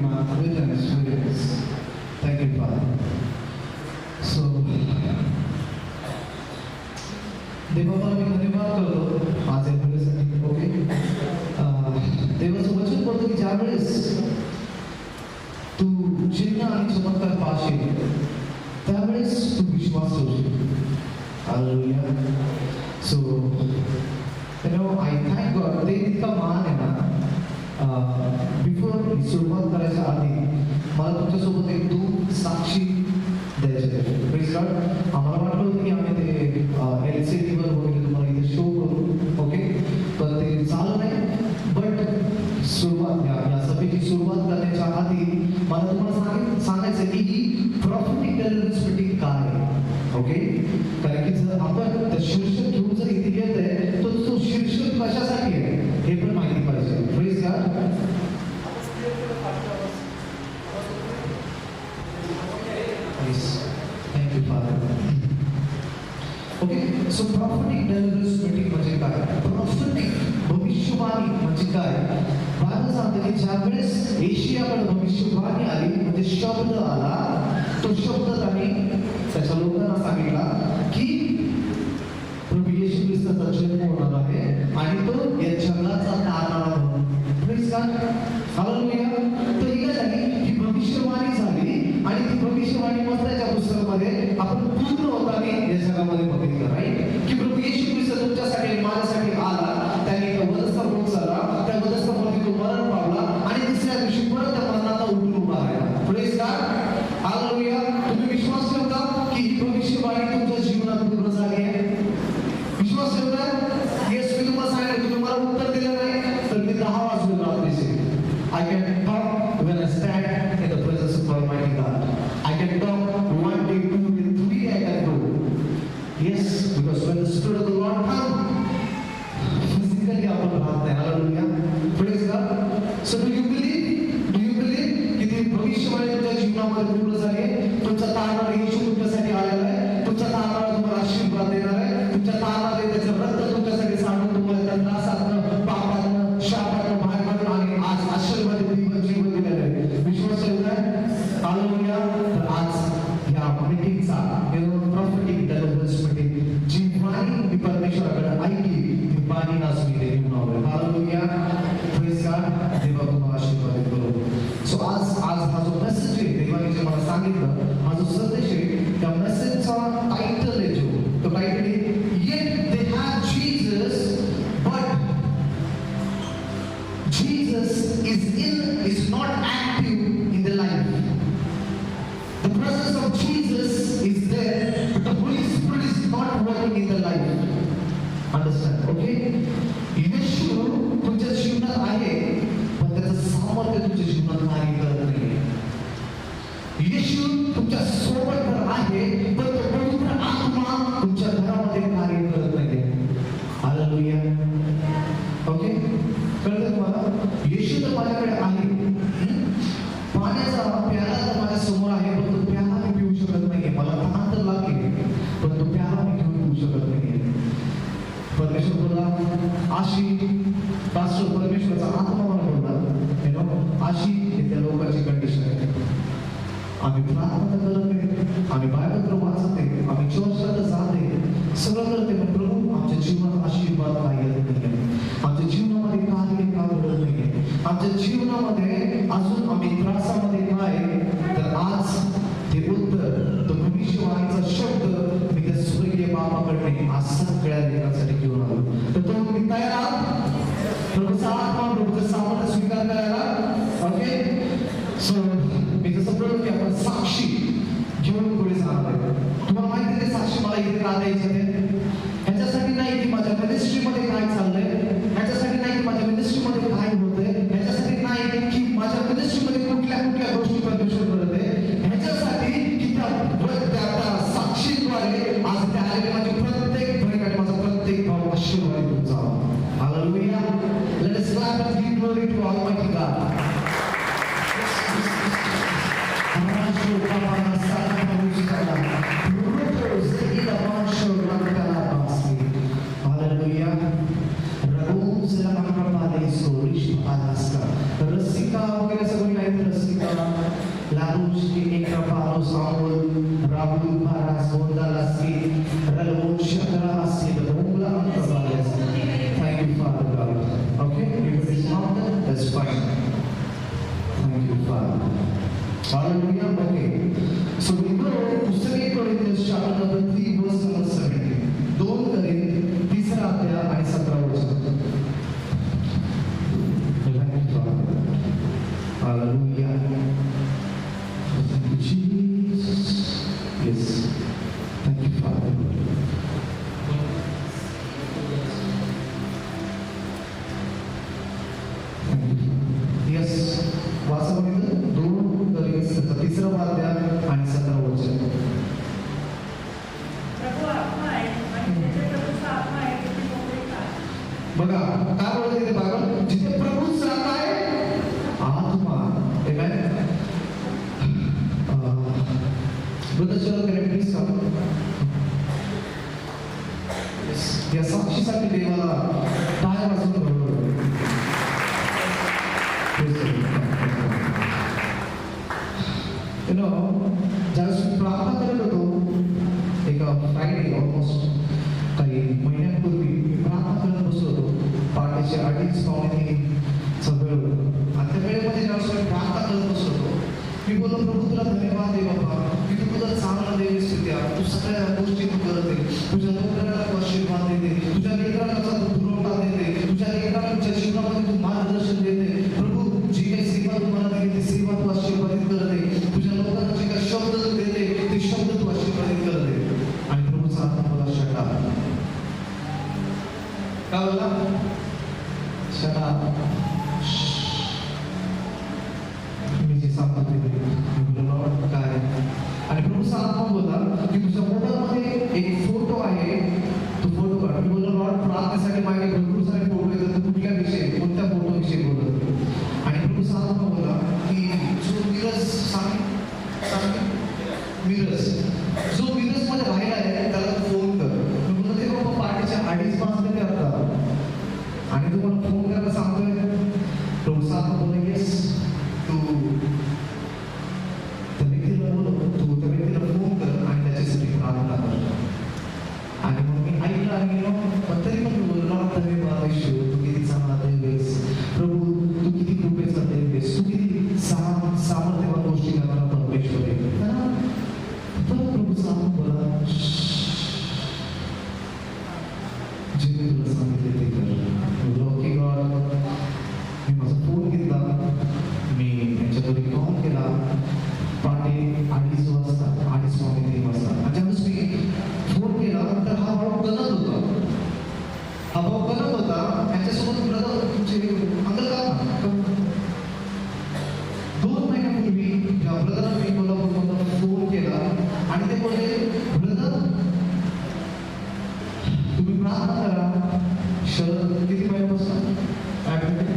my written experience. Thank you, Father. So, देवाला मी धन्यवाद करतो माझ्या मुलीसाठी. ओके, देवाचं वचन बोलतो की ज्यावेळेस तू चिन्ह आणि चमत्कार पाहशील त्यावेळेस तू विश्वास ठेवशील. Hallelujah. So I thank God. ते इतका मान आहे ना. बिफोर सुरुवात करायच्या आधी मला तुमच्यासोबत एक दोन साक्षी द्यायचे. Please God. आम्हाला वाटलं होतं की आम्ही ते LCD-वर वगैरे तुम्हाला इथे शो करू. ओके, पण ते झालं नाही. बट सुरुवात या सभेची सुरुवात करण्याच्या आधी मला तुम्हाला सांगायचं की ही प्रॉफिटिक डेलिव्हरन्स मीटिंग काय आहे. ओके, कारण की जर आपण त्या शीर्षक घेऊन जर इथे येत आहे तर तो शीर्षक कशासाठी आहे हे पण माहिती पाहिजे. Please God. Thank you, Father. Okay, so prophetic deliverance meeting म्हणजे काय? Prophetic भविष्यवाणी म्हणजे काय? बायबल सांगते की ज्यावेळेस एशियाकडे भविष्यवाणी आली म्हणजे शब्द आला, तो शब्द त्यांनी त्याच्या लोकांना सांगितला की प्रभू येशू ख्रिस्ताचा जन्म होणार आहे आणि तो या जगाचा तारणारा म्हणून. Please God. हालेलुया. तर ही झाली ही भविष्यवाणी झाली आणि ती भविष्यवाणी मत्ताच्या पुस्तकामध्ये आपण पूर्ण होताना या जगामध्ये बघितलं. राईट, की प्रभू येशू ख्रिस्त तुमच्यासाठी माझ्यासाठी आला, त्याने एका वधस्थानावर उचलला, त्या वधस्थानावरती तो मरण पावला आणि तिसऱ्या दिवशी परत त्या मरणाला उठून उभा राहिला. Praise God. हालेलुया. तुम्ही विश्वास ठेवता की ही भविष्यवाणी तुमच्या जीवनात पूर्ण झाली आहे? विश्वास ठेवता? येस. मी तुम्हाला सांगितलं, तुम्ही मला उत्तर दिलं नाही तर मी 10 वाजून रात्रीचे I can talk when I stand in the presence of Almighty God. I can talk 1 day, 2 day, 3 I can go. Yes, because when the Spirit of the Lord comes, physically आपण राहत नाही. Hallelujah. Praise God. So do you believe? Do you believe की ती भविष्यवाणी तुमच्या जीवनामध्ये पूर्ण झाली आहे? तुमचा तारणारा येशू तुमच्यासाठी आलेला आहे. तुमचा तारणारा तुम्हाला आशीर्वाद देणार आहे. तुमच्या तारणारे त्याचं रक्त तुमच्यासाठी सांडून तुम्हाला त्या त्रासातनं, पापातनं, शापातनं बाहेर काढून आणि आज आशीर्वादित जीवन दिलेलं आहे. विश्वास ठेवताय? हालेलुया. तर आज या मीटिंगचा प्रॉफिटिक डेलिव्हरन्स मीटिंग जी वाणी मी परमेश्वराकडे ऐकली ती वाणी आज मी इथे घेऊन आलोय. हालेलुया. Praise God. देवा तुम्हाला आशीर्वादित करो. सो आज हा जो मेसेज आहे देवाने जे मला सांगितलं, हा जो संदेश आहे त्या मेसेजचा टायटल आहे तो टायटल आहे Yet they have Jesus, but Jesus is not active in their life. The presence of Jesus is there, but the Holy Spirit is not working in their life. Understand? Okay? येशू तुमच्या जीवनात आहे पण त्याचं सामर्थ्य तुमच्या जीवनात कार्य करत नाही. येशू तुमच्या सोबत तर आहे पण तो पवित्र आत्मा तुमच्या घरामध्ये कार्य करत नाही. हालेलुया. ओके, कळतं तुम्हाला? येशू तर माझ्याकडे आहे, पाण्याचा प्याला तर माझ्या समोर आहे पण तो प्याला मी पिऊ शकत नाहीये. मला तहान तर लागली पण तो प्याला मी घेऊन पिऊ शकत नाहीये. परमेश्वर बोलला आशी पास्टर परमेश्वराचा आत्मा मला बोलला आशी त्या लोकांची कंडिशन आहे. आम्ही प्रार्थना करत नाही, आम्ही बायबल वाचते, आम्ही चर्चला जाते, सगळं करते पण प्रभू आमच्या जीवनात आशीर्वाद काय येत नाही. आमच्या जीवनामध्ये कार्य का घडत नाही. आमच्या जीवनामध्ये अजून आम्ही त्रासामध्ये काय तर आज ते उत्तर तो भविष्यवाणीचा शब्द मी त्या स्वर्गीय बाबाकडे आज सगळ्या लेखांसाठी घेऊन आलो. तर तो मी तयार आहात प्रभूचा आत्मा प्रभूचं सामर्थ्य स्वीकार करायला. ओके, सो मी जसं बोललो की आपण साक्षी घेऊन पुढे जाणार आहे. तुम्हाला माहिती आहे साक्षी मला इथे का द्यायचं ते? ह्याच्यासाठी नाही की माझ्या मिनिस्ट्रीमध्ये काय चाललंय, ह्याच्यासाठी नाही की माझ्या मिनिस्ट्रीमध्ये काय होतंय, ह्याच्यासाठी नाही की माझ्या मिनिस्ट्रीमध्ये कुठल्या कुठल्या गोष्टी परमेश्वर करत आहे, ह्याच्यासाठी की त्या साक्षीद्वारे आज त्या माझी प्रत्येक भयकाने माझा प्रत्येक भाव आशीर्वाद Darush ki Ekrapano Saul, Rabul Paras, Bondalaski, Relon Shakarasi, the Bongla Antabalas. Thank you, Father God. Okay, if it is not, that's fine. Thank you, Father. Hallelujah. Okay. So we go to 2 Corinthians chapter number 3, verse number 17. Don't Corinthians, तीसरा अध्याय आणि 17 वचन. Thank you, Father. Hallelujah. Thank you, Jesus. Yes. Thank you, Father. Thank you. Yes. वाचनामध्ये 2 Corinthians तीसरा अध्याय आणि 17 वचन. बघा काय बोलते ते बायबल, जिथे प्रभूचा आहे आत्मा. आमेन. ब्रदर चलो करेक्ट प्लीज कम. या साक्षीसाठी देवाला टाळ्या वाजवून बोलवलं. You know, ज्यावेळेस मी प्रार्थना करत होतो एका फ्रायडे ऑलमोस्ट काही महिन्यांपूर्वी मी प्रार्थना करत बसलो होतो. पहाटेचे 2:30-2:45 वेळ होता आणि त्या वेळेमध्ये ज्यावेळेस मी प्रार्थना करत बसलो होतो मी बोललो, प्रभू तुला धन्यवाद दे बाबा की तू तुझा चांगला देवीस विद्या, तू सगळ्या गोष्टी तू करते, तुझ्या नोकऱ्याला तू आशीर्वाद देते, तुझ्या लेकराला तू पुरवठा देते, तुझ्या लेकराला तुझ्या जीवनामध्ये तू मार्गदर्शन देते. प्रभू जी काही सेवा तू मला दिली ती सेवा तू आशीर्वादित करते, तुझ्या लोकांना जे काही शब्द देते ते शब्द तू आशीर्वादित करते. आणि प्रभूचा आत्मा मला शटा काय बोला, शटा मी जे सांगतो ते लॉर्ड काय. आणि प्रभूचा आत्मा बोला की तुझ्या मोबाईलमध्ये एक फोटो आहे, तो फोटो काढ. मी बोललो लॉर्ड प्रार्थनेसाठी माझे भरपूर सारे फोटो येतात, तर कुठल्या विषयी, कोणत्या फोटो विषयी बोलत. आणि प्रभूचा आत्मा बोला की जो मिरज जो मिरजमध्ये राहिला आहे त्याला तू फोन कर. मी बोलतो ते बाबा पहाटेच्या 2:30 वाजता ते आता आणि तू मला फोन करायला सांगतोय. प्रभूचा आत्मा बोला येस, तू त्या व्यक्तीला फोन कर आणि त्याच्यासाठी प्रार्थना कर. आणि मग मी ऐकलं आणि गेलो, पण तरी पण मी बोललो धन्यवाद येशू, तू किती चांगला देवेस, प्रभू तू किती कृपेचा देवेस, तू किती सामर्थ्यवान गोष्टी करणारा परमेश्वर आहे. तर प्रभूचा बोला जे मी तुला सांगितले ते कर. Okay God. मी माझा फोन घेतला, मी यांच्या घरी कॉल केला पहाटे 2:30 वाजता, 2:30-3 वाजता. आणि ज्यावेळेस मी फोन केला तर हा भाऊ गणत होता. हा भाऊ गणत होता. यांच्यासोबत ब्रदर तुमचे अंकल का 2 महिन्यापूर्वी या ब्रदरांना मी कोल्हापूरमधून फोन केला आणि ते बोलले, ब्रदर तुम्ही प्रार्थना करा. शरद किती महिन्यापासून ऍडमिट आहे?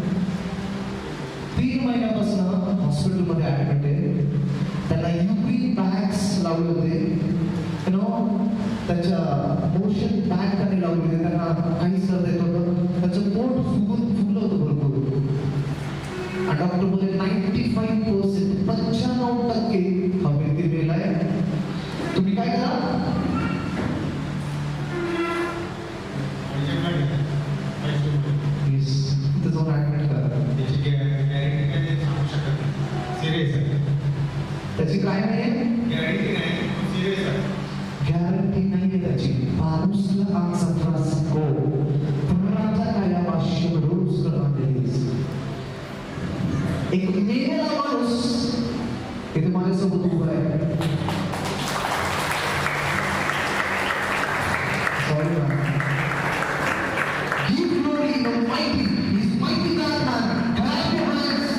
3 महिन्यापासून हॉस्पिटलमध्ये ऍडमिट आहे. त्याला युरिन बॅग्स लावले होते, त्याच्या मोशन बॅग त्यांनी लावले होते, त्यांना काहीच करता येत होतं. त्याचं पोट फुगलं होतं भरपूर. आणि डॉक्टर बोलले 95% 95% हा व्यक्ती मेलाय. तुम्ही काय करा, तिथं जाऊन ऍडमिट करा. त्याची काय नाही गॅरंटी नाही आहे त्याची. माणूसला आमचा त्रास हो प्राणाचा काया भाष्य रोज करणार. एक मेलेला माणूस इथे माझ्यासोबत उभा आहे. Sorry ma'am. Give glory to the mighty. He's mighty God man. Clap your hands.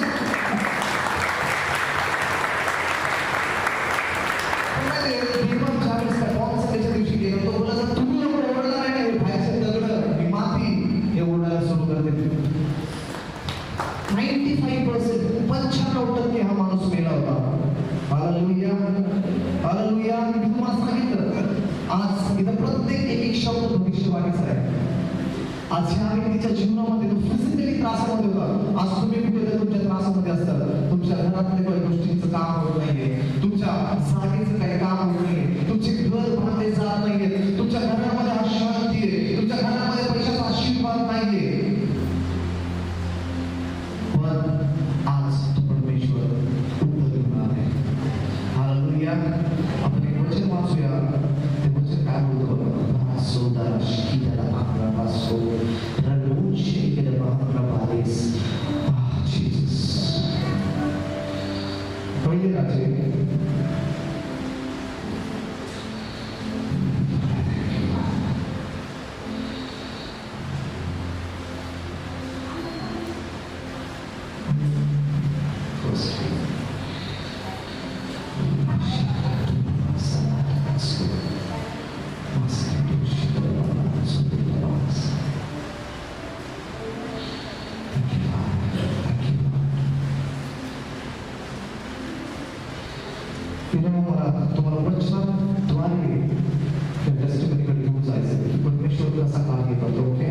त्याच्या दिवशी गेलो तो बोला, तुम्ही एवढं एवढं नाही, बाहेरचे दगड ही माती हे ओढायला सुरू करते. 95% 95% हा माणूस मेला होता. Hallelujah hallelujah. मी तुम्हाला सांगितलं आज इथं प्रत्येक एक शब्द भविष्यवाणीचा आहे. आज ह्या व्यक्तीच्या जीवनामध्ये तो फिजिकली त्रासामध्ये होता. आज तुम्ही कुठे तुमच्या त्रासामध्ये असतात, तुमच्या घरातल्या काही गोष्टींचं काम होत नाहीये, पहिले राजे तुम्हाला वचनाद्वारे त्या टेस्टिमनीकडे घेऊन जायचं की परमेश्वर कसा कार्य करतो. ओके,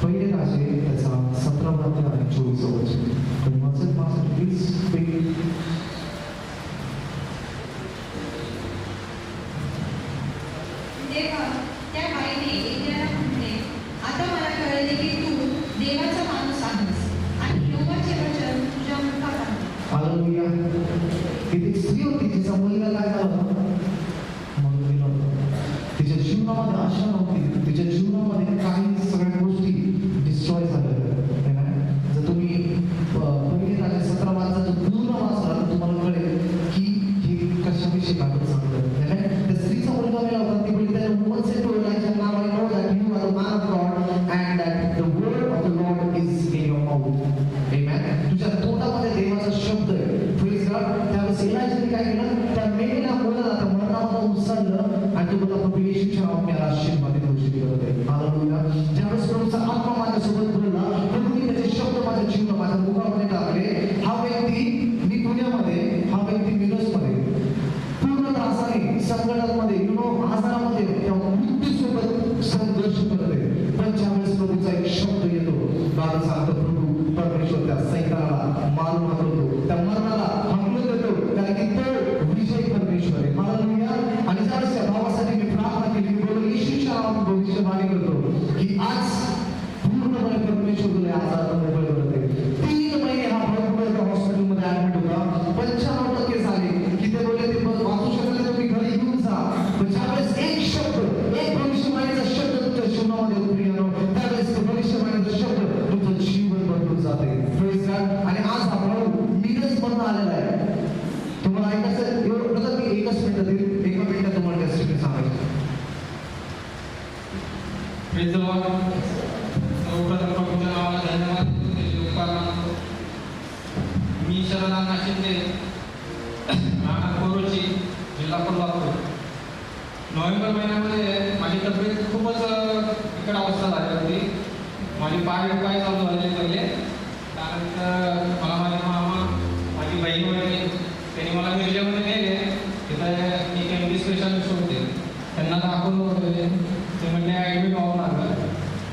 पहिले राजे त्याचा 17 आणि 24 वचन. वाचत वाचत प्लीज. तेव्हा त्या बाईने एलियाला म्हटले, आता मला कळले की तू देवाचा माणूस आहेस आणि यहोवाचे वचन तुझ्या मुखात आहे. हालेलुया. इथे स्त्री होती तिचा मुलगा काय झाला म्हणून गेला. तिच्या जीवनामध्ये आशा नव्हती, तिच्या जीवनामध्ये काही सगळ्या गोष्टी डिस्ट्रॉय झाल्या. जर तुम्ही पहिले राजा 17 वाचाचं पूर्ण वाचला तर तुम्हाला कळेल की हे कशाविषयी कागद सांगतात. त्या स्त्रीचा मुलगा मेला होता. ती बोलली त्याला woman said to Elijah, now I know that you are the man of God and that the word of the Lord is in your mouth. Amen. तुझ्या तोंडामध्ये देवाचा शब्द आहे. Praise God. त्यावेळेस एलायजाने काय केलं, त्या मेलेल्या मुलाला त्या मरणामध्ये उचललं आणि तो बोलला, प्रभू येशूच्या नावाने आशीर्वादित घोषित करत आहे. हालेलुया. ज्यावेळेस प्रभूचा आत्मा माझ्यासोबत बोलला, प्रभूने त्याचे शब्द माझ्या जीवनात माझ्या मुखामध्ये टाकले. हा व्यक्ती मी पुण्यामध्ये, हा व्यक्ती मिरजमध्ये पूर्ण त्रासाने संकटामध्ये आजारामध्ये त्या मृत्यूसोबत संघर्ष करते. पण ज्यावेळेस प्रभूचा एक शब्द येतो, बाबा सांगतो प्रभू परमेश्वर त्या सैतानाला मारून हाकलतो, त्या मरणाला हाकलून देतो, कारण की तो विजय परमेश्वर आहे. हालेलुया. आणि ज्यावेळेस त्या भावासाठी मी प्रार्थना केली, मी बोललो येशूच्या नावाने भविष्यवाणी करतो की आज पूर्णपणे परमेश्वर तुला आजारात मोकळ करत आहे. 3 महिने हा भाऊ हॉस्पिटलमध्ये ऍडमिट होता. 95% झाले की ते बोलले ते वाचू शकले तुम्ही घरी घेऊन जा. पण ज्यावेळेस एक शब्द, एक भविष्यवाणीचा शब्द तुमच्या जीवनामध्ये उतरी आणो, त्यावेळेस तो भविष्यवाणीचा शब्द तुमचं जीवन बदलून जाते. Praise God. आणि आज हा भाऊ मिरजमधून आलेला आहे. तुम्हाला ऐकायचं एवढं मी एकच मिनिटात, एका मिनिटात तुम्हाला टेस्टिमनी सांगायचं. Praise the Lord. सर्वप्रथम प्रभूच्या नावाला धन्यवाद देतो, त्याचे उपकार मानतो. मी शरदांना शिंदे, राहणार कोरोची, जिल्हा कोल्हापूर. नोव्हेंबर महिन्यामध्ये माझी तब्येत खूपच बिकट अवस्था झाली होती. माझी पाय काय चालू झालेले पहिले. त्यानंतर मला माझे मामा, माझी बहीण होती, त्यांनी मला मिरजेमध्ये नेले. तिथे मी एम डी स्पेशालिस्ट होते. त्यांना दाखवलं वगैरे. ते म्हणजे ॲडमिट व्हावं लागलं.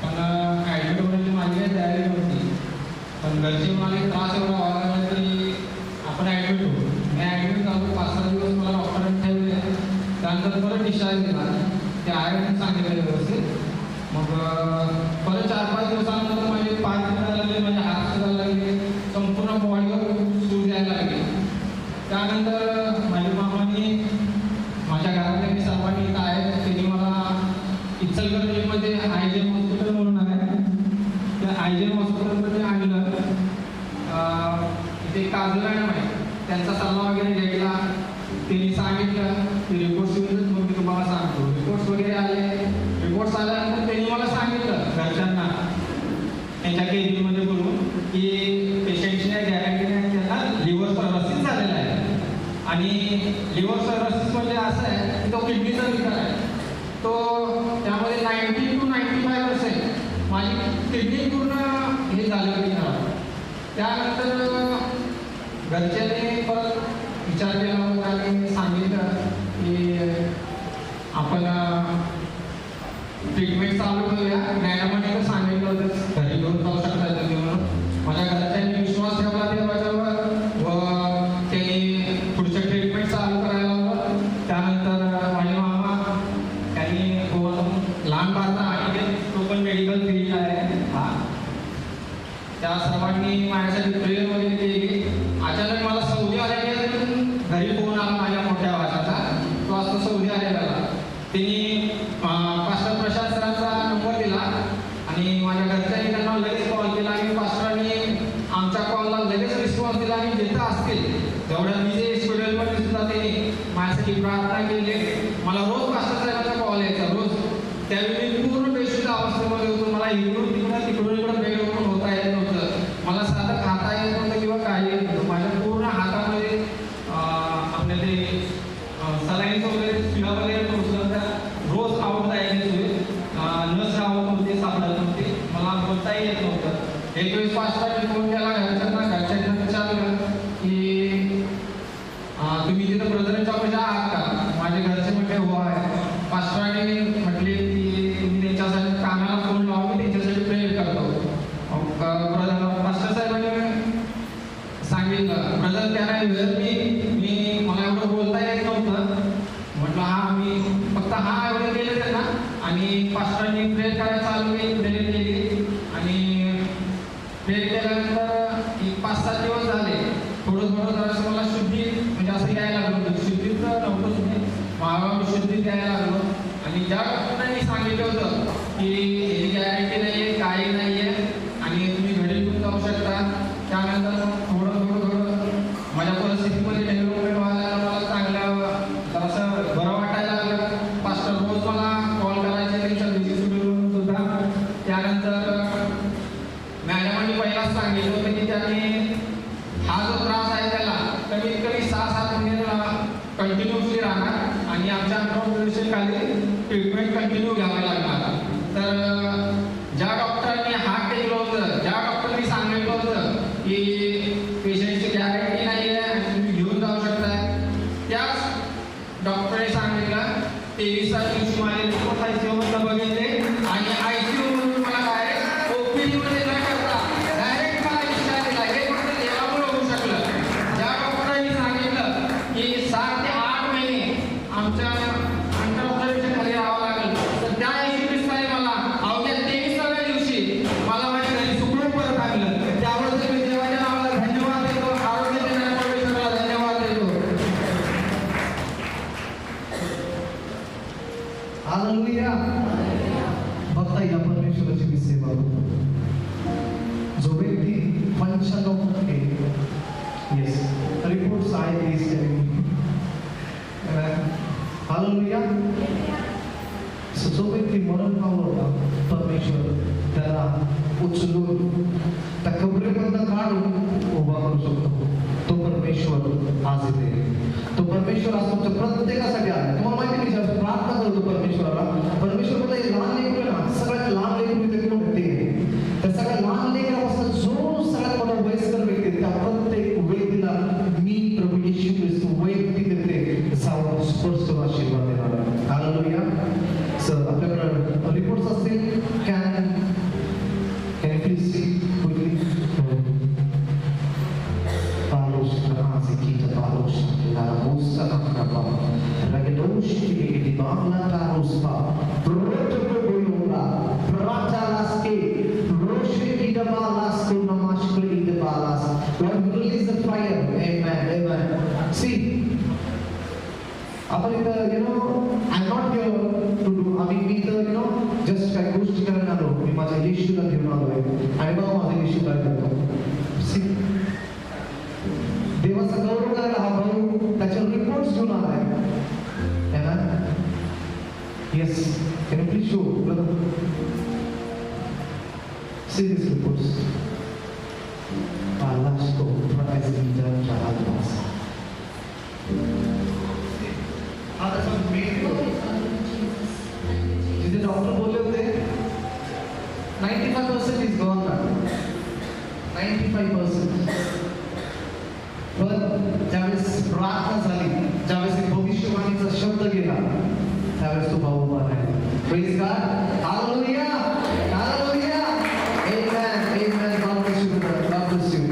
पण ॲडमिट होण्याची माझी काही तयारी नव्हती. पण घरचे मला त्रास एवढा व्हायला लागला की आपण ॲडमिट होऊ. मी ॲडमिट झालो. 5-6 दिवस मला डॉक्टरांनी ठेवले. त्यानंतर परत डिस्चार्ज दिला. ते आयर्न सांगितलं व्यवस्थित. मग परत 4-5 दिवसानंतर माझे पाय फिरायला लागले, माझे हात फिरायला लागले, संपूर्ण बॉडीवर सूज यायला लागली. त्यानंतर माझ्या मामाने, माझ्या घरातल्या मी सर्वांनी इथं आहे, त्यांनी मला इचलकरंजीमध्ये आयजेन हॉस्पिटल म्हणून आहे, त्या आयजेन हॉस्पिटलमध्ये आणलं. इथे काजल मॅडम आहे, त्यांचा सल्ला वगैरे घ्यायला त्यांनी सांगितलं की रिपोर्ट्स येऊन मग मी तुम्हाला सांगतो. रिपोर्ट्स वगैरे आले. रिपोर्ट्स आल्यानंतर त्यांनी मला सांगितलं घरच्यांना त्यांच्या केबिनमध्ये बोलून की पेशंटची काही गॅरंटी नाही, त्यांना लिव्हर सर्रोसिस झालेला आहे. आणि लिव्हर सर्रोसिस म्हणजे असं आहे की तो किडनीचा विकार आहे. तो त्यामध्ये 90 to 95% माझी किडनी पूर्ण हे झालं होती खराब. त्यानंतर घरच्यांनी परत विचार केला होता आणि सांगितलं की आपण ट्रीटमेंट चालू करूया. मॅडमांनी सांगितलं होतं घरी घेऊन जाऊ शकता तुम्ही म्हणून. माझ्या घरच्यांनी विश्वास ठेवला देवाच्यावर व त्यांनी पुढचं ट्रीटमेंट चालू करायला हवं. त्यानंतर माझे मामा त्यांनी लहान बाळाचा आणि तो पण मेडिकल फील्ड आहे हा. त्या सर्वांनी माझ्यासाठी प्रेयर वगैरे केली. अचानक मला सौदी अरेबियातून घरी फोन आला माझ्या मोठ्या भाषाचा. तो असतो सौदी अरेबियाला. त्यांनी पास्टर प्रशांत सरांचा नंबर दिला आणि माझ्या घरच्यांनी त्यांना लगेच कॉल केला आणि पास्टरांनी आमच्या कॉलला लगेच रिस्पॉन्स दिला आणि जिथं असतील जेवढ्या मी जे स्टुडिओमध्ये सुद्धा त्यांनी माझ्यासाठी प्रार्थना केली. मला रोज पास्टर साहेबांचा कॉल यायचा रोज. त्यावेळी मी पूर्ण बेशुद्ध अवस्थेमध्ये होतो. मला इकडून तिकडून बेडवरून होता येत नव्हतं. मला साधं खाता येत नव्हतं किंवा काही येत नव्हतं. माझ्या पूर्ण हातामध्ये आपल्या ते सलाईन्स वगैरे शिळा वगैरे टोचलं. त्या रोज आवडता यायचे नस राहत नव्हते, सापडत नव्हते. मला बोलताही येत नव्हतं. एक वेळेस पास्टरांनी फोन केला घरच्यांना विचारलं की तुम्ही तिथं ब्रदरांच्या पैसे आहात का? माझे घरचे म्हटले हो आहे. पास्टरांनी म्हटले की तुम्ही त्यांच्यासाठी कानाला फोन लावा, मी त्यांच्यासाठी प्रेयर करतो. पास्टर साहेबांनी सांगितलं ब्रदर त्यांना मी मला एवढं बोलता येत नव्हतं. म्हटलं हा मी फक्त हा एवढं केलं त्यांना आणि पास्टरांनी प्रेयर करायला चालू केली. प्रेयर केली आणि प्रेयर केल्यानंतर 5-7 दिवस झाले. थोडं जरासं मला शुद्धी म्हणजे असं यायला लागलं होतं. शुद्धीच नव्हतं तुम्ही मला शुद्धीत यायला लागलो. आणि ज्या डॉक्टरांनी सांगितलं होतं की याची गॅरंटी नाही आहे, काही नाही आहे आणि तुम्ही घरी घेऊन जाऊ शकता. त्यानंतर थोडं माझ्या परिस्थितीमध्ये डेव्हलपमेंट व्हायला मला चांगलं जरासं बरं वाटायला लागलं. पास्टर रोज मला कॉल करायचे त्यांच्या बिझी शेड्यूलवरून सुद्धा. त्यानंतर मॅडमांनी पहिलाच सांगितलं होतं की त्यांनी हा जो त्रास आहे त्याला कमीत कमी 6-7 महिने कंटिन्युअसली राहणार आणि आमच्या खाली ट्रीटमेंट कंटिन्यू घ्यावं लागणार. तर ज्या डॉक्टरांनी हात टेकलं होतं, ज्या डॉक्टरांनी सांगितलं होतं की पेशंटची गॅरंटी नाही आहे तुम्ही घेऊन जाऊ शकताय, त्याच डॉक्टरने सांगितलं 23व्या दिवशी माझे रिपोर्ट आयसीयूमध्ये बघितले आणि आयसीयू मधून मला डायरेक्ट ओपीडी मध्ये न करता डायरेक्ट मला डिस्चार्ज दिला. हे फक्त देवामुळे होऊ शकलं. ज्या डॉक्टरांनी सांगितलं की 7 ते 8 महिने आमच्या अंडर ऑब्झर्वेशन खाली राहावं लागेल, तर त्या हिशोबाने मला अवघ्या 23व्या दिवशी मला माझ्या घरी सुखरूप परत आणलं. त्याबद्दल मी देवाच्या नावाला धन्यवाद देतो. आरोग्य देणाऱ्या परमेश्वराला धन्यवाद देतो. हालेलुया. बघता या परमेश्वराची मी सेवा करतो. जो व्यक्ती 95% येस रिपोर्ट्स आहेत हालेलुया. जो व्यक्ती मरण पावला होता परमेश्वर त्याला उचलून त्या कबरेमधून काढून उभा करू शकतो. तो परमेश्वर आज येते. तो परमेश्वर आज तुमच्या प्रत्येकासाठी आहे. तुम्हाला माहिती मी ज्यावेळेस प्रार्थना करतो परमेश्वराला, परमेश्वर मला एक लहान लेकरू ना, सगळ्यात लहान लेकरू ते कोण होते, त्या सगळ्या लहान लेकरापासून जो सगळ्यात मोठा वयस्कर व्यक्ती त्या प्रत्येक व्यक्तीला मी प्रभू येशू ख्रिस्त वैयक्तिक देते जाऊन स्पर्श करून आशीर्वाद देणार आहे. हालेलुया. सर आपल्याकडे रिपोर्ट्स असतील. Can you please see quickly. पालोस राजी की Paulos la rosa acaba ragedoshi di bala tarosta proto boyola prata laske roshe di balas to namashkri di balas. Lord, release the fire. Amen. Amen. See, आपण I'm not here to do. मी तर just काही गोष्टी करायला आलो. मी माझ्या येशूला घेऊन आलोय आणि मग माझ्या येशूला करतो. सी, देवाचा गौरव करायला हा भाऊ त्याच्यावर रिपोर्ट्स घेऊन आलाय. Yes, can you please show brother see this reports. पालास तो प्राइजचा चालवास आता सब जिथे डॉक्टर बोलले होते 95% इज गॉन ना. 95%. पण ज्यावेळेस प्रार्थना झाली, ज्यावेळेस एक भविष्यवाणीचा शब्द गेला, त्यावेळेस तो भाऊ उभा राहिला. Praise God. Hallelujah. Hallelujah. Amen. Amen. God bless you, brother. God bless you.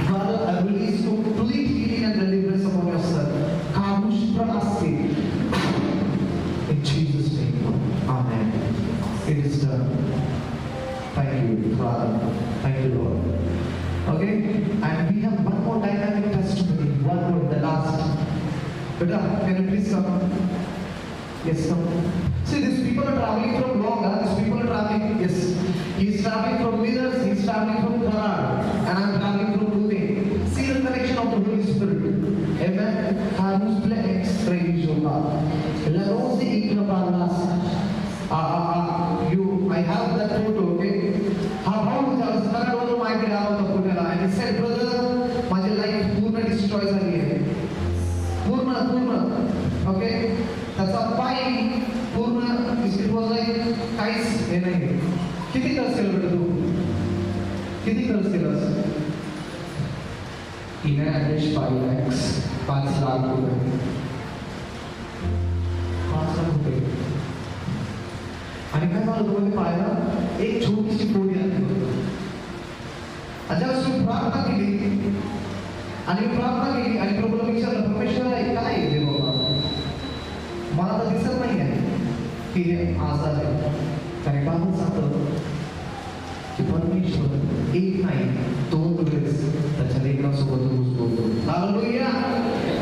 Father, I release complete healing and deliverance upon your son. Kamush pranaste. In Jesus' name. Amen. It is done. Thank you, Father. Thank you, Lord. Okay? And we have one more dynamic testimony. One more, the last. Beta, can you please come? Yes, come. See, these people are traveling from long. These people are traveling. Yes. He's traveling from Miras. He's traveling from Karan. And I'm traveling from Pune. See the connection of the Holy Spirit. Amen. Harus bless praise your God. Larosi ikrabalas. I have that photo, okay? How was I was not over my out the photo and he said, brother, my life Purna destroys again. Purna. Okay? That's a pie. Purna, it was like kites. किती खर्च केलं बेटा तू? किती खर्च केलंस? In average 5 lakhs, 5 lakh रुपये. 5 लाख रुपये. आणि काय झालं तुम्हाला पाहायला एक छोटीशी पोळी आली. ज्यावेळेस मी प्रार्थना केली आणि प्रभूला विचारलं, परमेश्वर आहे काय आहे हे बाबा? मला तर दिसत नाही आहे की हे आजार आहे. कारण बाबा सांगतो की परमेश्वर एक नाही 2 वेळेस त्याच्या लेकरांसोबत रोज बोलतो. Hallelujah,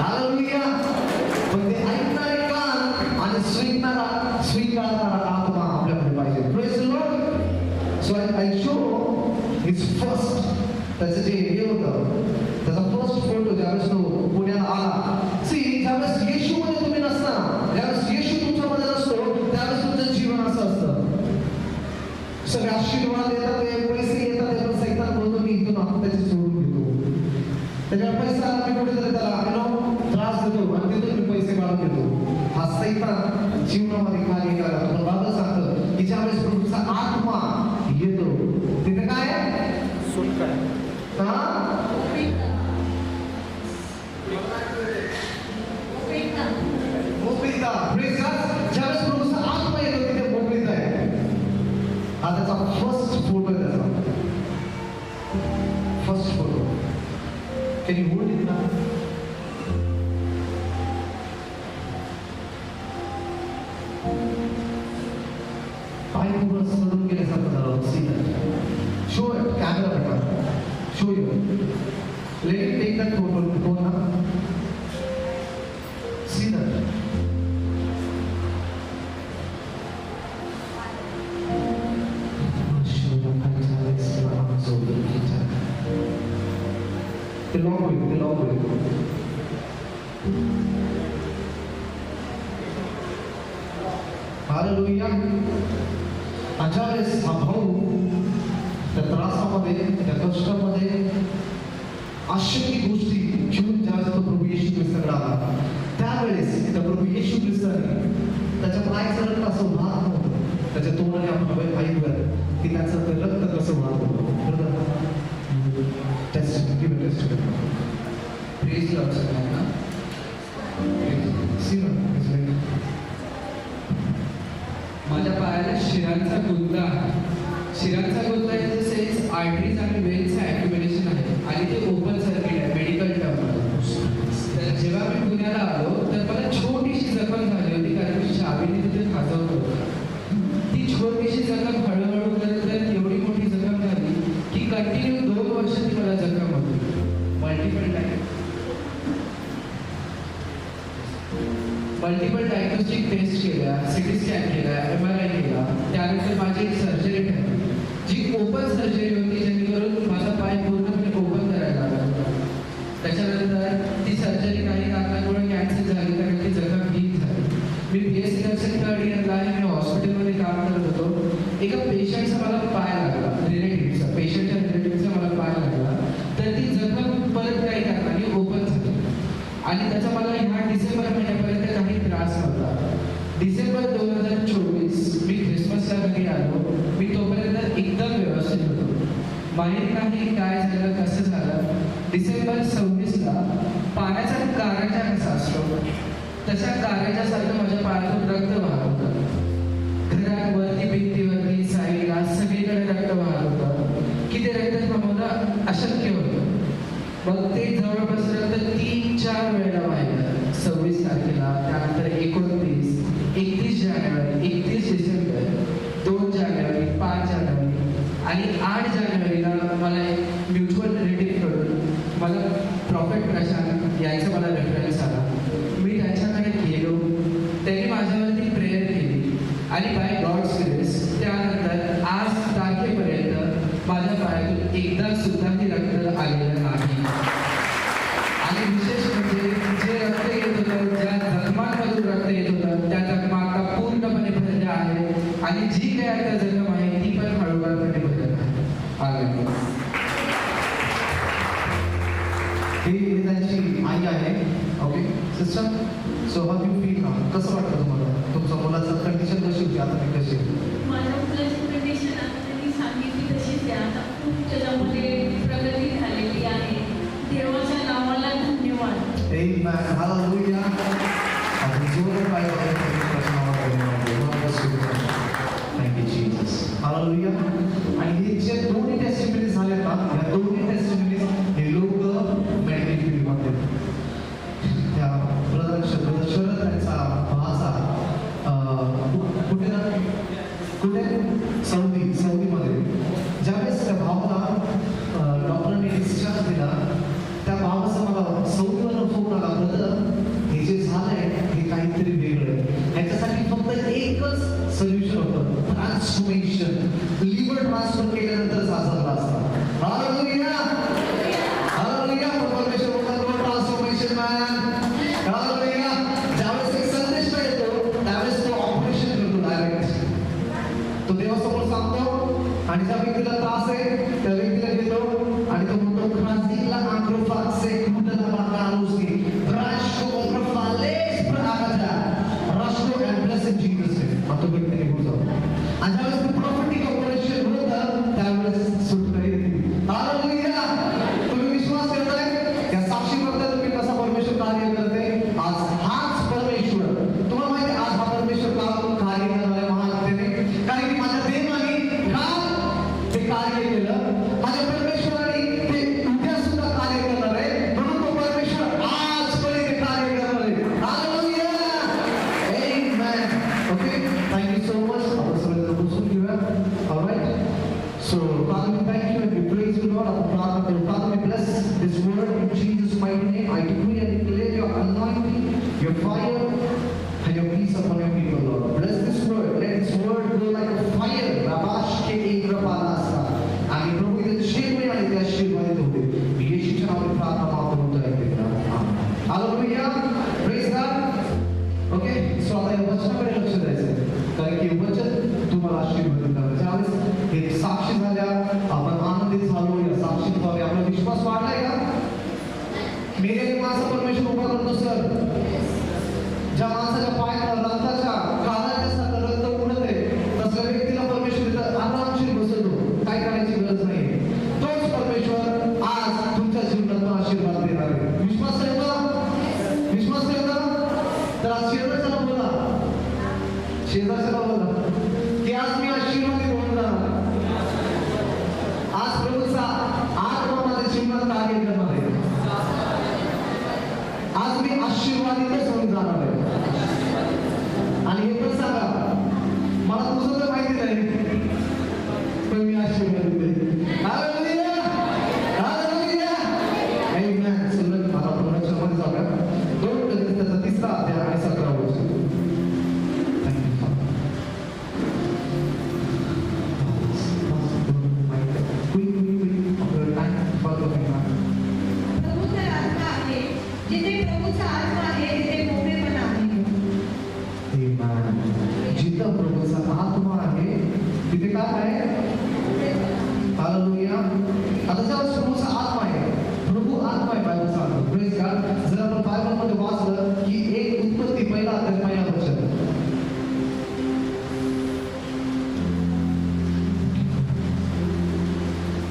hallelujah. पण ते ऐकणारे कान आणि स्वीकारणारा आत्मा आपल्याकडे पाहिजे. Praise the Lord. So I show his first, त्याचं जे हे होतं त्याचा फर्स्ट फोटो ज्यावेळेस तो पुण्याला आला. सी, ज्यावेळेस येशूमध्ये तुम्ही नसता, ज्यावेळेस येशू तुमच्यामध्ये नसतो, त्यावेळेस तुमचं जीवन असं असतं. सगळे आशीर्वाद येतात, पैसे येतात, पण सैतान बोलतो मी इथून त्याची सोडून घेतो. त्याच्यावर पैसा मी कुठेतरी त्याला त्रास देतो आणि तिथून मी पैसे काढून घेतो. हा सैतान जीवनामध्ये कार्य करायला. पण बाबा सांगतं की ज्यावेळेस प्रभूचा आत्मा येतो तिथे काय मोकळीता. ज्यावेळेस प्रभूचा आत्मा येतो तिथे मोकळीता आहे. हा त्याचा फर्स्ट फोटो आहे. त्याचा first photo. Can you hold it now? पाय पूर्ण सडून गेल्यासारखं झालं. See that. शो कॅमेरा बेटा. Show you. Let it take that photo. Phone ना. See that. ते लॉक होईल. हालेलुया. ज्यावेळेस हा भाऊ त्या त्रासामध्ये, त्या कष्टामध्ये अशक्य गोष्टी घेऊन ज्यावेळेस तो प्रभू येशू ख्रिस्ताकडे आला, त्यावेळेस त्या प्रभू येशू ख्रिस्ताने त्याच्या पायाचं रक्त असं वाहत नव्हतं. त्याच्या तोंडाने आपण ऐकूया की त्याचं ते रक्त कसं वाहत होतं. टेस्ट प्रेज लॉर्ड सगळ्यांना. माझ्या पायाला शिरांचा गुंता आहे. शिरांचा गुंता इन द सेन्स आर्टरीज आणि वेन्सचं ॲक्युमिलेशन आहे आणि ते ओपन सर्किट आहे मेडिकल टर्ममध्ये. तर जेव्हा मी पुण्याला आलो तर मला छोटीशी जखम झाली होती, कारण मी शाबीने तिथे खाजवलं होतं. ती छोटीशी जखम हळूहळू करत एवढी मोठी जखम झाली की कंटिन्यू 2 वर्ष ती मला जखम होती. मल्टिपल डायग्नोस्टिक टेस्ट केल्या, सिटी स्कॅन केला, MRI केला. त्यानंतर माझी एक सर्जरी ठरली, जी ओपन सर्जरी होती, जेणेकरून माझा पाय पूर्णपणे ओपन करायला लागला. त्याच्यानंतर ती सर्जरी काही कारणामुळे कॅन्सल झाली, कारण ती जखम ठीक झाली. मी BSc नर्सिंग थर्ड इयरला आहे. मी हॉस्पिटलमध्ये काम करत होतो. एका पेशंटचा मला पाय लागला, पेशंटच्या रिलेटिव्हचा मला पाय लागला. तर ती जखम परत काही कारणाने ओपन झाली आणि त्याचा मला ह्या डिसेंबर महिन्यापर्यंत काही त्रास नव्हता. डिसेंबर 2024 मी ख्रिसमसला घरी आलो. मी तोपर्यंत एकदम व्यवस्थित होतो. माहीत नाही काय झालं, कसं झालं. डिसेंबर 26ला पाण्याचा काराजा कसा असतो तशा काराजासारखं माझ्या पायातून रक्त वाहत होतं. घरात वरती, भिंतीवरती, साईडला सगळीकडे रक्त वाहत होतं की ते रक्त थांबवणं अशक्य होतं. मग ते जवळपास रक्त 3-4 वेळेला वाहिलं. 26 तारखेला, त्यानंतर 29, 31 जानेवारी, 31 डिसेंबर, 2 जानेवारी, 5 जानेवारी आणि 8 जानेवारीला मला एक म्युच्युअल रिलेटिव्हकडून मला प्रॉफिट प्रशांत यायचा मला रेफरन्स आला. मी त्यांच्याकडे गेलो, त्यांनी माझ्यावरती प्रेयर केली आणि बाय गॉड्स ग्रेस त्यानंतर आज तारखेपर्यंत माझ्या पायातून एकदा सुद्धाही रक्त आलेलं नाही. आणि विशेष म्हणजे जे रक्त येत होतं, ज्या जखमांमधून रक्त येत होतं, त्या जखमा आता पूर्णपणे भरल्या आहेत आणि जी काही आता जखम आहे ती पण हळूवारपणे भरत आहे. ही त्यांची आई आहे. Okay sister, so how you feel now? कसं वाटतं तुम्हाला? तुमच्या मुलाचं कंडिशन कशी होती, आता ती कशी आहे? माझ्या मुलाची कंडिशन आता त्यांनी सांगितली तशीच आहे. आता खूप त्याच्यामध्ये प्रगती झालेली आहे. देवाच्या नावाला धन्यवाद. Amen. Hallelujah. आपण जोरात पाय वाजवतो प्रश्नावर धन्यवाद. Thank you Jesus. Hallelujah. आणि हे जे दोन्ही टेस्टिमनीज झाले ना, या दोन्ही टेस्टिमनीज हे लोक मेडिकल फील्डमध्ये त्या ब्रदर शरद त्यांचा भाचा कुठे सौदीमध्ये ज्यावेळेस त्या भावाला डॉक्टरांनी डिस्चार्ज दिला, त्या भावाचा मला सौदीवरून फोन आला, ब्रदर हे जे झालंय हे काहीतरी वेगळं आहे. ह्याच्यासाठी फक्त एकच सोल्युशन होतं, ट्रान्सफॉर्मेशन. लिव्हर ट्रान्सफर केल्यानंतरच हा झाला असता. Hallelujah hallelujah. परमेश्वर बोलतात ट्रान्सफॉर्मेशन मॅन. हालेलुया. ज्यावेळेस एक संदेश येतो त्यावेळेस तो ऑपरेशन करतो डायरेक्ट. तो देवासमोर सांगतो आणि ज्या व्यक्तीला त्रास आहे त्या व्यक्तीला घेतो आणि तो म्हणतो खाजीला आंक्रोफाक्से Kundla बाकारुसी राष्ट्रो प्रफालेस प्रआगता राष्ट्रो and bless in Jesus name. आता व्यक्ती निघून जातो. आणि ज्यावेळेस ते प्रॉपर्टी ऑपरेशन होतं त्यावेळेस सुटका येते. हालेलुया. तुम्ही विश्वास करताय या साक्षी करताय तुम्ही कसा परमेश्वर कार्य करते. आज हाच परमेश्वर, तुम्हाला माहिती आहे आज हा परमेश्वर कार्य करणार आहे महागतेने, कारण की माझ्या देवाने काल ते कार्य केलं, माझ्या परमेश्वराने ते उद्या सुद्धा कार्य करणार आहे, म्हणून तो परमेश्वर आज पण ते कार्य करणार आहे. Hallelujah. Amen. Okay, thank you so much. आपण सगळे बसून घेऊया. Alright. So, Father, we thank you and we praise you, Lord. Father, we bless this word in Jesus' mighty name. I decree and declare your anointing, your fire, and your peace upon your people, Lord. Bless this word. Let this word go like a fire. Rabash ke igrapanasa. आणि प्रभू इथे शेवटी आणि त्या आशीर्वादित होते. मी येशूच्या नावाने प्रार्थना मागतो आहे. Hallelujah. Praise God. Okay, so आता या वचनाकडे लक्ष द्यायचं, कारण की वचन तुम्हाला आशीर्वादित करणार. ज्यावेळेस हे साक्षी झाल्या, आपण आनंदित झालो, या साक्षी झाले, आपला विश्वास वाढलाय का? मेरे माझा परमेश्वर उभा करतो सर. ज्या माणसाच्या पायात रक्ताच्या काळाच्या सारखं रक्त उडत आहे तसल्या व्यक्तीला परमेश्वर तिथं आरामशीर बसवतो. काय करायची गरज नाही. तोच परमेश्वर आज तुमच्या जीवनात आशीर्वाद देणार आहे. विश्वास आहे का? विश्वास आहे का? तर आज शेजारच्याला बोला, शेजारच्याला बोला की आज मी आशीर्वादित होऊन जाणार. आज प्रभूचा आत्मा माझ्या जीवनात कार्य करणार आहे. आज मी आशीर्वादितच होऊन जाणार आहे. आणि हे पण सांगा, मला तुझं तर माहिती नाही पण मी आशीर्वादित आहे. Hallelujah hallelujah. आमेन. सुंदर. आता पुन्हा मध्ये जाऊया. 2 कोरिंथीचा 3रा अध्याय आणि 17वा वचन. प्रभूचा आत्मा आहे. जिथे प्रभूचा आत्मा आहे तिथे मोकळेपणा आहे. जिथं प्रभूचा आत्मा आहे तिथे काय आहे? हालेलुया. आता जेव्हा प्रभूचा आत्मा आहे, प्रभू आत्मा आहे बायबल सांगतो. Praise God. जर आपण बायबलमध्ये वाचलं की एक उत्पत्ती पहिला अध्याय पहिला वचन,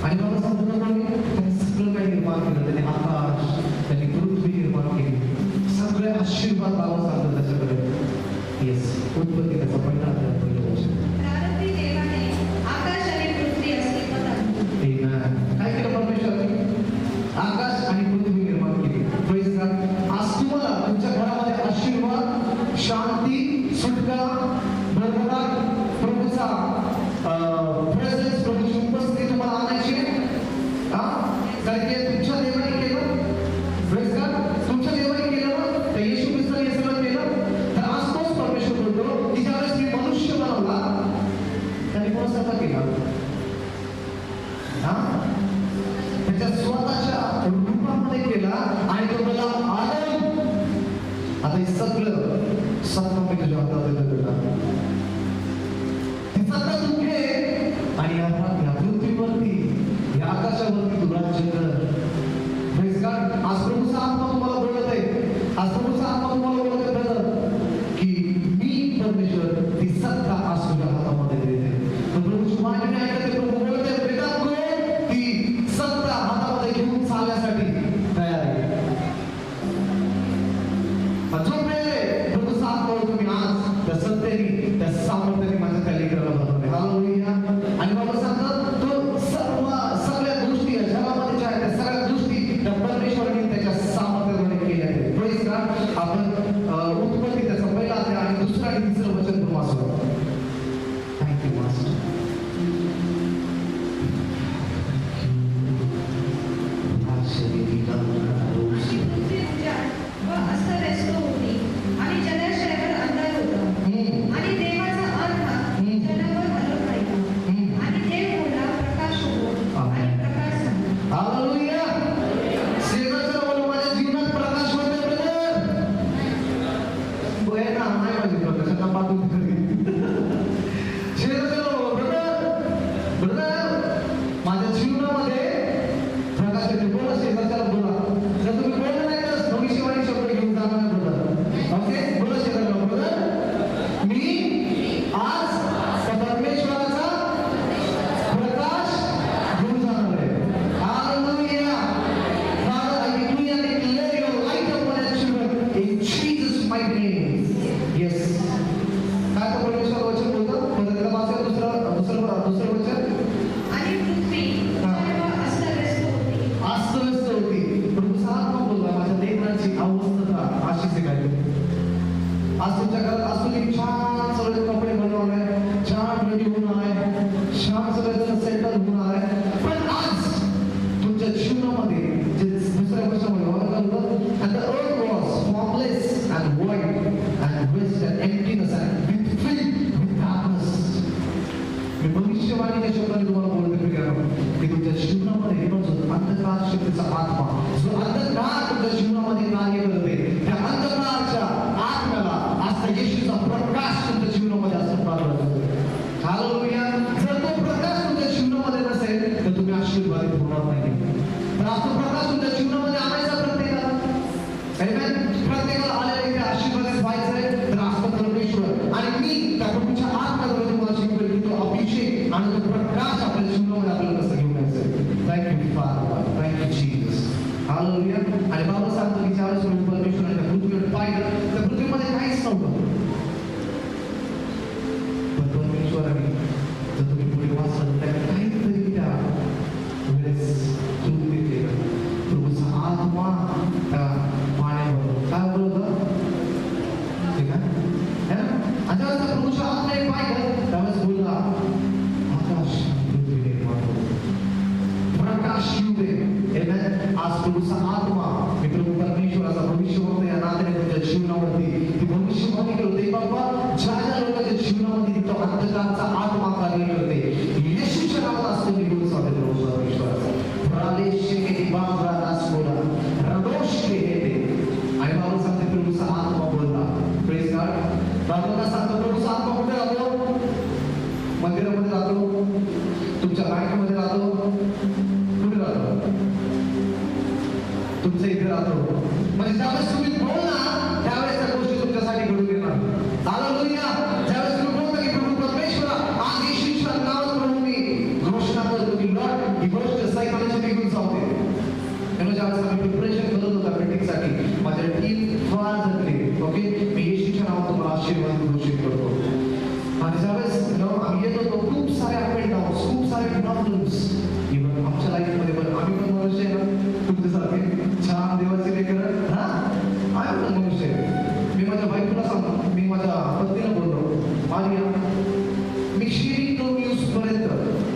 आणि बाबा सांगतो त्यांनी सगळं काही निर्माण केलं. त्यांनी आकाश, त्यांनी पृथ्वी निर्माण केली. सगळे आशीर्वाद बाबा सांगतो त्याच्याकडे. येस, उत्पत्ती त्याचा पहिला अध्याय पहिलं वचन. प्रारंभी देवाने आकाश आणि पृथ्वी अस्तित्वात आणली. काय केलं परमेश्वराने? आकाश आणि पृथ्वी निर्माण केली. Praise God. आज तुम्हाला तुमच्या घरामध्ये आशीर्वाद, शांती, सुटका, भरभराट, प्रभूचा प्रेझेन्स, प्रभूची उपस्थिती कारण की तुमच्या देवाने केलं. Praise God. तुमच्या देवाने केलं ना, तर येशू ख्रिस्ताने हे सगळं केलं. तर आज तोच परमेश्वर बोलतो की ज्यावेळेस मी मनुष्य बनवला त्याने कोणासारखा केला? हा? त्याच्या स्वतःच्या रूपामध्ये केला आणि तो मला आदम. आता हे सगळं सत्ता मी तुझ्या हातात देतो बेटा. ही सत्ता तू घे आणि या पृथ्वीवरती या आकाशावरती तू राज्य कर. Praise God. आज प्रभूचा आत्मा तुम्हाला बोलत आहे. आज प्रभूचा आत्मा तुम्हाला बोलत आहे brother, की मी परमेश्वर ती सत्ता आज तुझ्या हातामध्ये देते. तर प्रभूची मागणी ऐकते. प्रभू बोलत आहे बेटा तू ती सत्ता हातामध्ये घेऊन चालण्यासाठी तयार आहे. जो वेळ प्रभूचा आत्मा तुम्ही आज त्या सत्तेने त्या सामर्थ्याने माझ्या त्या लेकराला बनवले. हालेलुया. आणि बाबा सांगतात तो सगळ्या गोष्टी या जगामध्ये ज्या आहेत त्या सगळ्या गोष्टी त्या परमेश्वराने त्याच्या सामर्थ्यामध्ये केल्या आहेत. Praise God. आपण उत्पत्ती त्याचा पहिला अध्याय आणि दुसरा आणि तिसरं वचन पण वाचू. Thank you master. पृथ्वी उजाड व अस्तव्यस्त होती आणि जलाशयावर अंधार होता आणि देवाचा आत्मा जलावर हलत राहिला आणि देव बोलला प्रकाश हो आणि प्रकाश झाला. हालेलुया. शेजारचा बोल माझ्या जीवनात प्रकाश होते ब्रदर. बोय ना नाही माझी प्रकाशाचा पाठवून करी. शेजारचा ब्रदर माझ्या जीवनामध्ये प्रकाश येते. बोला शेजारच्याला बोला. जर तुम्ही बोललं नाही तर भविष्यवाणी शब्द घेऊन जाणार नाही ब्रदर. ओके बोला शेजारला ब्रदर मी आज त्या परमेश्वराचा प्रकाश घेऊन जाणार आहे. Hallelujah. Father, I decree and declare your light upon your children in Jesus' mighty name. Yes. काय तो परमेश्वर वचन बोलतो? परत एकदा वाचा दुसरं वचन. आणि पृथ्वी उजाड व अस्तव्यस्त होती. अस्तव्यस्त होती. प्रभूचा आत्मा बोलला माझ्या लेकरांची अवस्था अशीच आहे काय. आज तुमच्या घरात आज तुम्ही छान सगळे कपडे घालून आलाय, छान रेडी होऊन आलाय, छान सगळेजण सेटल होऊन आलाय. पण आज तुमच्या जीवनामध्ये जे दुसऱ्या वर्षामध्ये व्हायला होतं and the earth was formless and void and waste and emptiness and filled with darkness. मी भविष्यवाणीच्या शब्दाने तुम्हाला बोलतो की तुमच्या जीवनामध्ये जो अंधकार शक्तीचा आत्मा जो अंधकार तुमच्या जीवनामध्ये कार्य करते त्या अंधकारच्या आत्म्याला आज त्या येशूचा प्रकाश तुमच्या जीवनामध्ये असं प्राप्त होतो. हालेलुया. जर तो प्रकाश तुमच्या जीवनामध्ये नसेल तर तुम्ही आशीर्वादित होणार नाही. तर आज तो प्रकाश तुमच्या जीवनामध्ये आणायचा प्रत्येकाला. आमेन. प्रत्येकाला आलेले ते आशीर्वादित व्हायचंय तर आज तो परमेश्वर आणि मी त्या प्रभूच्या आत्म्याद्वारे तुम्हाला शिकवेल की तो अभिषेक आणि तो प्रकाश आपल्या जीवनामध्ये आपल्याला कसं घेऊन यायचंय. Thank you father. Thank you Jesus. Hallelujah. आणि बाबा सांगतो की ज्यावेळेस परमेश्वराने त्या पृथ्वीवर पाहिलं त्या पृथ्वीमध्ये काहीच नव्हतं. पण परमेश्वराने जर तुम्ही पुढे वाचलं तर काहीतरी त्या वेळेस तुम्ही केलं. प्रभूचा आत्मा त्या पाण्यावर काय बोलत ठीक आहे. आणि ज्यावेळेस त्या प्रभूच्या आत्म्याने पाहिलं त्यावेळेस बोलला आकाश पृथ्वी निर्माण हो. प्रकाश येऊ दे. आज प्रभूचा आत्मा मी प्रभू परमेश्वराचा भविष्यवक्ता या नात्याने तुमच्या जीवनावरती ती भविष्यवाणी करते. बाबा ज्या ज्या लोकांच्या जीवनामध्ये तो अंधकारचा आत्मा कार्य करते येशूच्या नावात असतो निघून सांगते प्रभू परमेश्वराचा. प्रादेश के बाबा दास बोला रदोष के येते आणि बाबा सांगते प्रभूचा आत्मा बोलला. Praise God. बाबांना सांगतो प्रभूचा आत्मा कुठे राहतो? मंदिरामध्ये राहतो, तुमच्या बँकेमध्ये राहतो, कुठे राहतो? तुमच्या इथे राहतो. म्हणजे ज्यावेळेस तुम्ही बोलणार त्यावेळेस त्या गोष्टी तुमच्यासाठी घडून येणार. हालेलुया. ज्यावेळेस तुम्ही बोलता की प्रभू परमेश्वरा आज येशूच्या नावात प्रभू मी घोषणा करतो की लॉर्ड ही गोष्ट सायकॉलॉजी निघून जाऊ दे. ज्यावेळेस आम्ही प्रिपरेशन करत होता मीटिंगसाठी माझ्या टीम फार जमले. ओके मी येशूच्या नावात तुम्हाला आशीर्वाद घोषित करतो. आणि ज्यावेळेस आम्ही येत होतो खूप सारे अप अँड डाऊन्स, खूप सारे प्रॉब्लेम्स इव्हन आमच्या लाईफमध्ये. पण आम्ही पण मनुष्य आहे ना तुमच्यासारखे छान देवाचे लेकर. हा आम्ही पण मनुष्य आहे. मी माझ्या बायकोला सांगतो, मी माझ्या पत्नीला बोलतो मारिया मी शेअरिंग नो न्यूज पर्यंत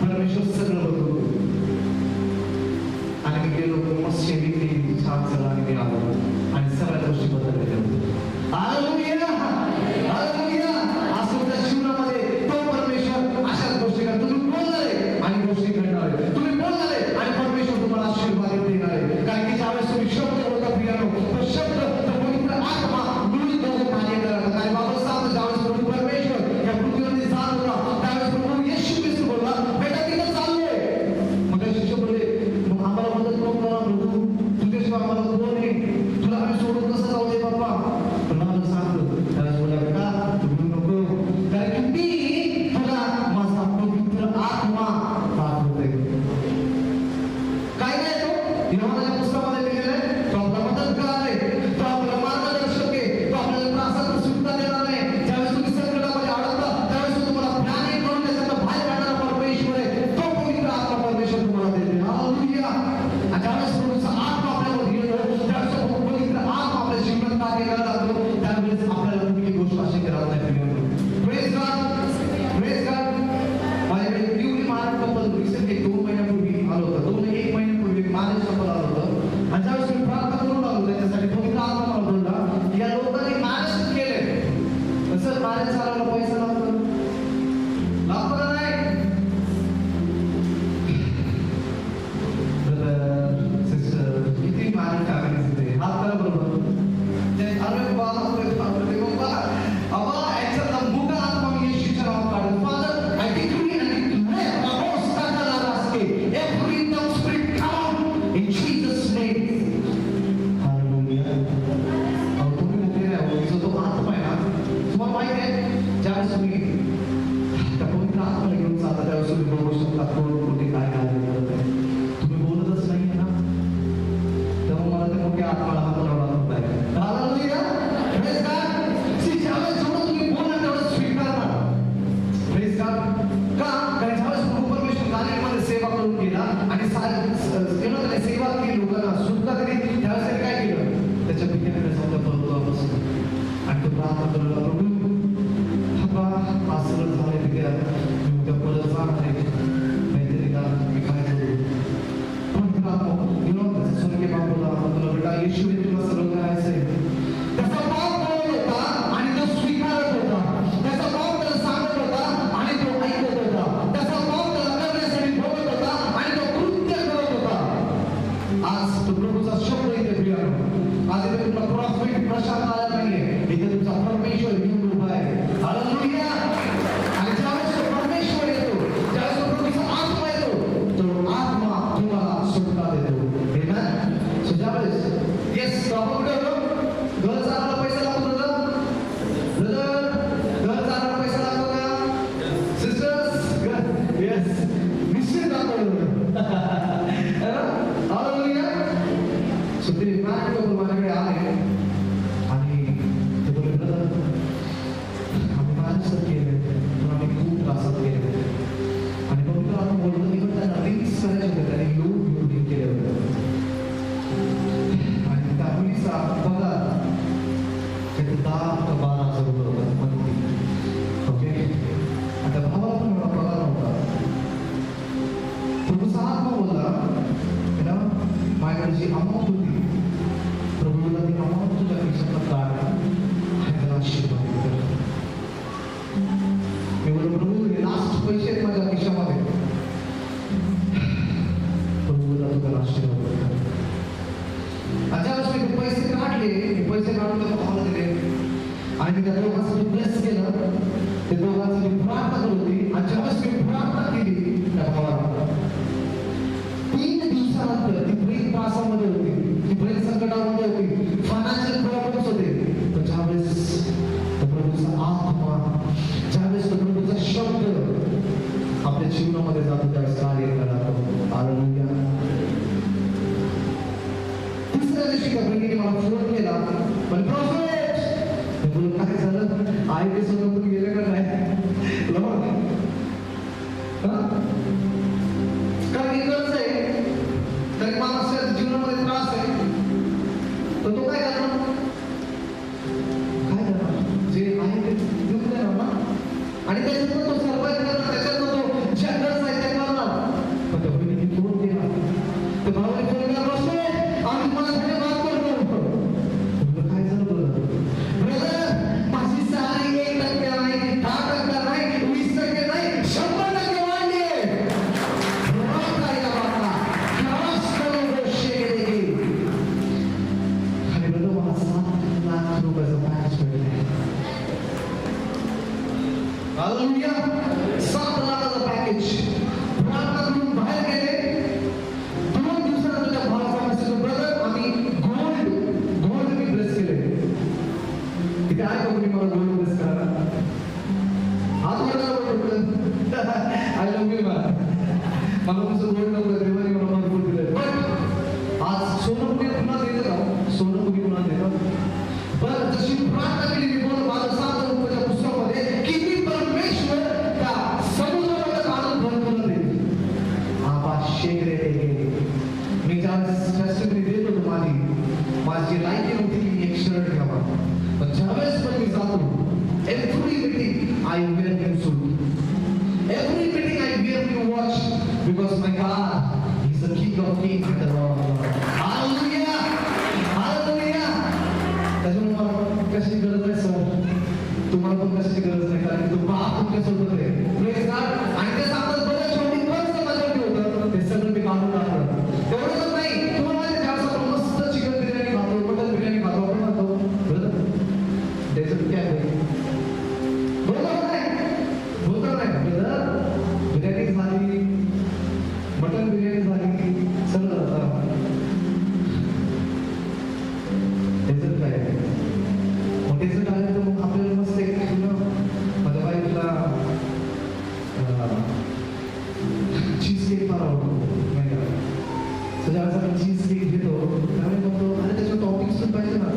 परमेश्वर सगळं बघतो. आणि मी गेलो आणि त्याने सेवा केली, लोकांना सुटका दिली. त्यावेळेस त्याने काय केलं? त्याच्या पिकाकडे जाऊन बसलो आणि तो प्रार्थना करू लागला, प्रभू हा आज सगळं झालंय तिथे, मी उद्या परत जाणार आहे, काहीतरी का मी काय करू? पण त्याचा स्वर्गीय बाप बोला, तुला बेटा येशू तुला सगळं करायचंय. त्याचा बाप बोलत होता आणि तो स्वीकारत होता. त्याचा बाप त्याला सांगत होता आणि तो ऐकत होता. त्याचा बाप त्याला करण्यासाठी बोलत होता आणि तो कृत्य करत होता. आज तो प्रभूचा शब्द इथे प्रियानो, आज इथे तुला प्रॉफिट प्रशांत आला नाहीये, इथे तुमचा परमेश्वर येऊन उभा आहे. हालेलुया. आणि ज्यावेळेस तो परमेश्वर येतो, ज्यावेळेस तो प्रभूचा आत्मा येतो, तो आत्मा तुम्हाला सुटका देतो. आमेन. सो ज्यावेळेस येस तो आपण कुठे होतो? घर चालवायला पैसा लागतो ब्रदर, घर चालवायला पैसा लागतो का सिस्टर्स? येस, निश्चित लागतो. हालेलुया. सो ते माझ्याकडे आले आणि ते बोलले, ब्रदर आम्ही माझ्यासर केले, पण आम्ही खूप त्रासात गेले. आणि बघतो आपण बोलतो की पण त्यांना रिंग्स करायचे होते, त्यांनी लोडिंग केले होते. आणि त्या मुलीचा पगार त्याचे 10 का 12,000 रुपये होता मंथली. ओके. आता भावाला पण एवढा पगार नव्हता. प्रभूचा आत्मा बोलला, माझ्याकडे जी अमाऊंट होती, प्रभूला ती अमाऊंट तुझ्या खिशातनं काढ आणि त्याला आशीर्वाद कर. मी बोललो, प्रभू हे लास्ट पैसे आहेत माझ्या खिशामध्ये. प्रभूला तुझा आशीर्वाद कर. ज्यावेळेस मी पैसे काढले, पैसे काढून त्या भावाला दिले आणि मी त्या दोघांसाठी ब्लेस केलं. ते दोघांसाठी प्रार्थना करत होती. आणि ज्यावेळेस मी प्रार्थना केली त्या भावाला, 3 दिवसानंतर ती बरीच त्रासामध्ये होती, ती बरीच संकटामध्ये होती, फायनान्शियल प्रॉब्लेम्स होते. पण ज्यावेळेस तो प्रभूचा आत्मा, ज्यावेळेस तो प्रभूचा शब्द आपल्या जीवनामध्ये जातो, त्यावेळेस कार्य करायला लागतो. हालेलुया. तिसऱ्या दिवशी त्या बहिणीने मला फोन केला, पण प्रॉफिट काय झालं? आई ते सगळं तुम्ही गेले का नाही? कारण इकडचं आहे, तरी माणसाच्या जीवनामध्ये त्रास आहे, तर तो काय करणार? जे आहे ते देऊन देणार ना. आणि त्याच्यातून तो सर्वाइव्ह करणार, त्याच्यातून तो ज्या गरज आहे त्या करणार. पण त्या बहिणीने फोन केला, त्या भावाने फोन केला, आम्ही तुम्हाला धन्यवाद करतो. काय झालं ब्रदर? माझी सॅलरी 1% नाही, 10% नाही, 20% नाही, 100% वाढली आहे. आणि ब्रदर मला 7 लाख रुपयाचा पॅकेज भेटले. हालेलुया. 7 लाखाचं पॅकेज. प्रार्थना करून बाहेर गेले. 2 दिवसानंतर त्या भावाचा मेसेज, ब्रदर आम्ही गोल्ड मी ब्लेस केले. तिथे आहे का कोणी मला गोल्ड ब्लेस करायला? हात वरला बोलतो, आय लव्ह यू मला तुमचं गोल्ड नको, देवाने मला भरपूर दिलं. पण आज सोनं कुठे पुन्हा देतं का? सोनं कुठे पुन्हा देतं? पण जशी प्रार्थना केली, मी बोलतो माझं 7 रुपयाच्या पुस्तकामध्ये की मी परमेश्वर त्या समुद्रामध्ये काढून भरपूर देईल. मी ज्यावेळेस टेस्टिमनी देत होतो, माझी लायकी नव्हती की मी एक शर्ट घ्यावा. पण ज्यावेळेस पण मी जातो, every meeting I wear new suit, every meeting I wear new watch, because my God is the king of kings and the lord of lords. Hallelujah. Hallelujah. त्याच्यामुळे मला कशाची गरज आहे सर? तुम्हाला पण कशाची गरज नाही, कारण तो बाप तुमच्या सोबत आहे. Praise God. आणि ते सांगतात बरं छोटी कर्ज माझ्यावरती होतं, ते सगळं मी काढून टाकलं. तेवढंच नाही, तुम्हाला माहिती ज्यावेळेस आपण मस्त चिकन बिर्याणी खातो, मटन बिर्याणी खातो, आपण म्हणतो ब्रदर त्याचं काय आहे? बोलतो नाही ब्रदर, बिर्याणी झाली, मटन बिर्याणी झाली, सगळं जातं. त्याचं काय आहे? मोठेचं काय तर मग आपल्याला मस्त एक माझ्या बाईकला चीज केक फार आवडतो. ज्यावेळेस आपण चीज केक घेतो त्यावेळेस म्हणतो अरे त्याच्या टॉपिक्स पण पाहिजे ना.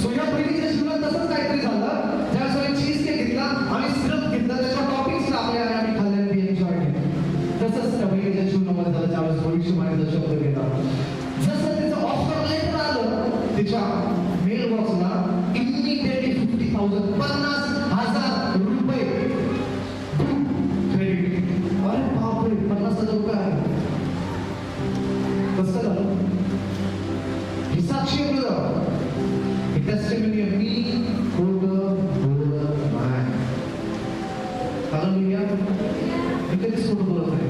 सो या पहिलीच्या जीवनात तसंच काहीतरी झालं. ज्यावेळेस आम्ही चीज केक घेतला, आम्ही सिरप घेतला, त्याच्या टॉपिक्स लागले आणि आम्ही खाल्ले आणि एन्जॉय केलं. भविष्यवाणीचा शब्द गेला. जसं त्याचं ऑफर लेटर आलं त्याच्या मेल बॉक्सला इमिडिएटली 50,000 50,000 रुपये क्रेडिट. अरे बापरे, 50,000 रुपये आहे. कसं झालं? ही साक्षी आहे. ही टेस्टिमनी आहे. मी खोटं बोलत नाही. हालेलुया. मी कधीच खोटं बोलत नाही,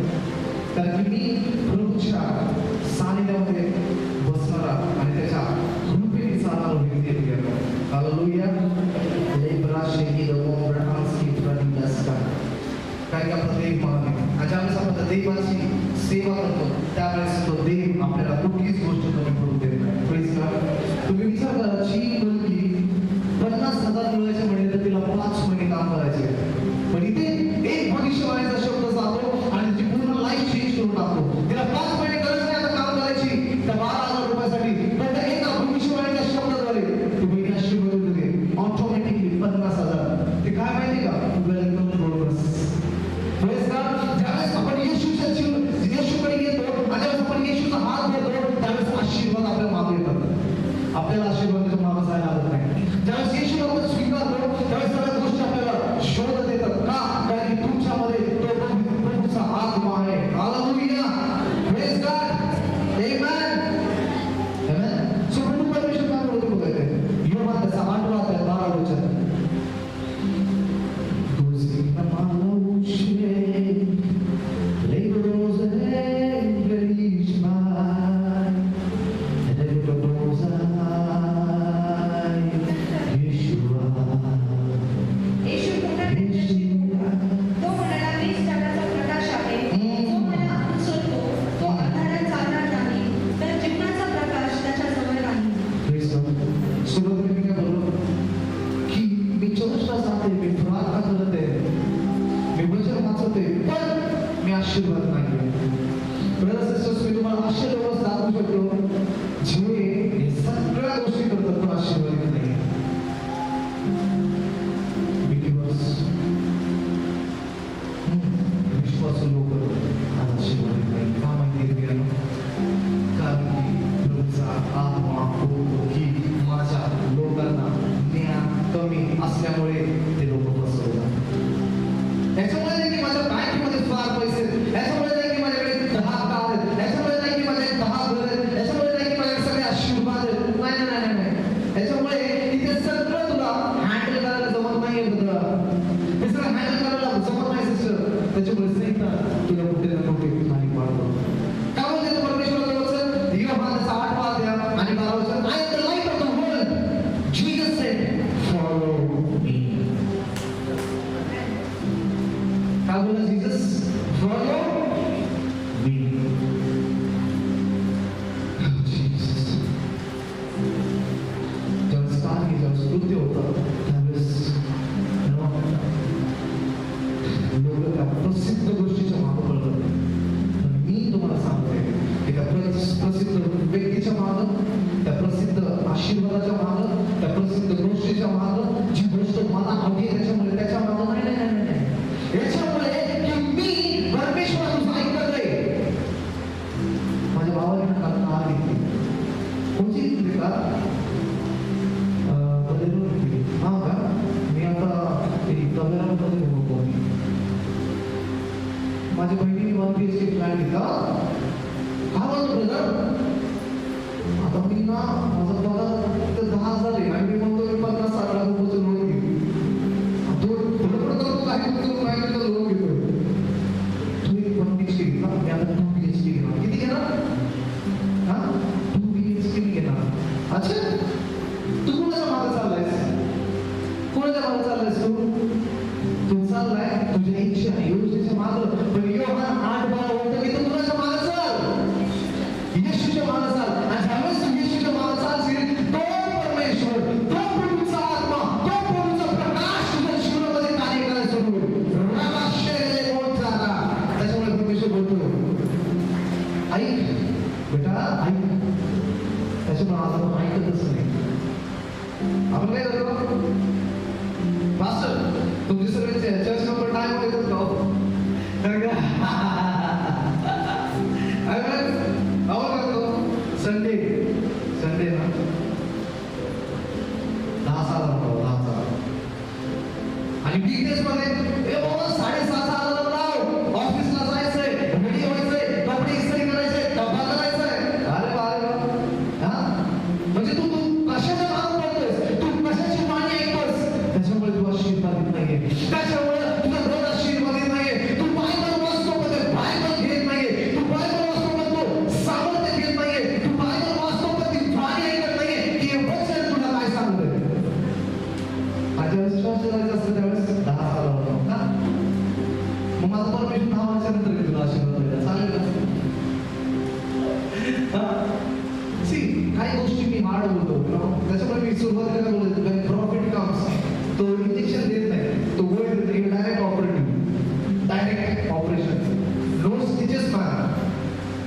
कारण की मी प्रभूच्या सानिध्यामध्ये बसणारा आणि त्याच्या कृपेने चालणारा व्यक्ती आहे. हालेलुया. कारण आपला देव महान आहे. आणि ज्यावेळेस आपण देवाची सेवा करतो त्यावेळेस तो देव आपल्याला कुठलीच गोष्ट कमी पडू देत नाही. Praise God. तुम्ही विचार करा, जी मुलगी 50,000 मिळायचे म्हणजे तर तिला 5 महिने काम करायचे, पण इथे एक भविष्यवाणीचा शब्द जातो आणि ती पूर्ण लाईफ चेंज करून टाकतो. तिला 5 महिने गरज नाही आता काम करायची त्या 12,000 रुपयासाठी, पण त्या एका भविष्यवाणीच्या शब्दाद्वारे ती महिला आशीर्वाद होते ऑटोमॅटिकली 50,000. ते काय माहिती का? Welcome bonus. Praise God. ज्यावेळेस आपण येशूकडे येतो आणि ज्यावेळेस आपण येशूचा हात धरतो त्यावेळेस आशीर्वाद आपल्या मागे येतात. आपल्याला आशीर्वादाच्या मागे जायला लागत नाही. ज्यावेळेस येशूला आपण स्वीकारतो त्यावेळेस सगळ्या गोष्टी आपल्याला शोधत येतात. का? कारण की तुमच्यामध्ये तो प्रभूचा आत्मा आहे. Hallelujah. Praise God. Amen. Amen. So प्रभू परमेश्वर काय बोलतो बघा ते योहान त्याचा 8वा अध्याय 12 वचन. येशू पुनर्जन्माची होता. तो म्हणाला, मीच जगाचा प्रकाश आहे. जो मला अनुसरतो तो अंधारात चालणार नाही, तर जीवनाचा प्रकाश त्याच्याजवळ नाही. सुरुवातीला मी काय बोललो की मी चर्चला जाते, मी प्रार्थना करते, मी वचन वाचते, पण मी आशीर्वाद नाही. ब्रदर्स सिस्टर्स, मी तुम्हाला आशीर्वाद दाखवू शकतो जे हे सगळ्या गोष्टी करतात पण आशीर्वाद नाही. विश्वास लोक आज आशीर्वाद नाही. का माहिती आहे? कारण की प्रभूचा आत्मा बोलतो की माझ्या लोकांना ज्ञान कमी असल्यामुळे ते लोक फसवतात. याच्यामुळे नाही की माझ्या बँकेमध्ये फार पैसे, याच्यामुळे नाही की माझ्याकडे 10 कार आहेत, याच्यामुळे नाही की माझ्याकडे 10 घर आहेत, याच्यामुळे नाही की माझ्याकडे सगळे आशीर्वाद आहेत. नाही नाही नाही नाही. याच्यामुळे इथे सगळं तुला हँडल करायला जमत नाहीये. हे सगळं हँडल करायला जमत नाही सिस्टर. त्याच्यामुळे सैतान तुला कुठे ना कुठे हानी पाडतो. का बोलते परमेश्वराचं वचन योहान त्याचा 8वा अध्याय आणि 12 वचन. I am the light of the world. Jesus said, follow me. काय बोलला जीसस? Follow me. Jesus. ज्यावेळेस काय ज्यावेळेस कृत्य होतं त्यावेळेस लोक त्या प्रसिद्ध गोष्टीच्या मागं पडतात. पण मी तुम्हाला सांगते की त्या प्रसिद्ध व्यक्तीच्या मागं, त्या प्रसिद्ध आशीर्वादाच्या मागं, त्या प्रसिद्ध गोष्टीच्या मागं जी गोष्ट मला हवी आहे त्याच्यामुळे त्याच्या मागं नाही नाही नाही नाही. याच्यामुळे की मी परमेश्वर तुझं ऐकत आहे. माझ्या भावाने काल कार घेतली. कोणती घेतली कार? हा का? मी आता तबेरामध्ये होतो. माझ्या बहिणीने 1 BHK फ्लॅट घेतला. काय बोलतो ब्रदर? आता मी ना माझा पगार 10,000 आहे आणि मी म्हणतो मी 50-60 लाख रुपयाचं लोन घेऊ. थोडं काही लोन घेतोय. तुम्ही 1 BHK घेतला, मी आता 2 BHK घेणार. किती घेणार? हा, 2 BHK घेणार. अच्छा, तू कोणाच्या मागे चाललायस? कोणाच्या मागे चाललायस तू चाललाय तुझ्या इच्छा योजनेच्या मागं. पण योहान 8:12 बोलतो की तू तुझ्या मागं चाल, येशूच्या मागं चाल. आणि ज्यावेळेस तू येशूच्या मागं चालशील तो परमेश्वर, तो प्रभूचा आत्मा, तो प्रभूचा प्रकाश तुझ्या जीवनामध्ये कार्य करायला सुरू होईल. त्याच्यामुळे परमेश्वर बोलतो ऐक बेटा ऐक. त्याच्यामुळे आज आपण ऐकतच नाही. आपण काय करतो? मास्टर तुमचे सगळे चर्च नंबर टाइम येतात का? मग माझं परमिशन 10 वर्षानंतर घेतो तुला आशीर्वाद द्यायला. चालेल का? सी काही गोष्टी मी हार्ड बोलतो त्याच्यामुळे मी सुरुवातीला काय बोलतो काही प्रॉफिट कम्स तो इंजेक्शन देत नाही तो गोळी देतो direct operative direct operation no stitches man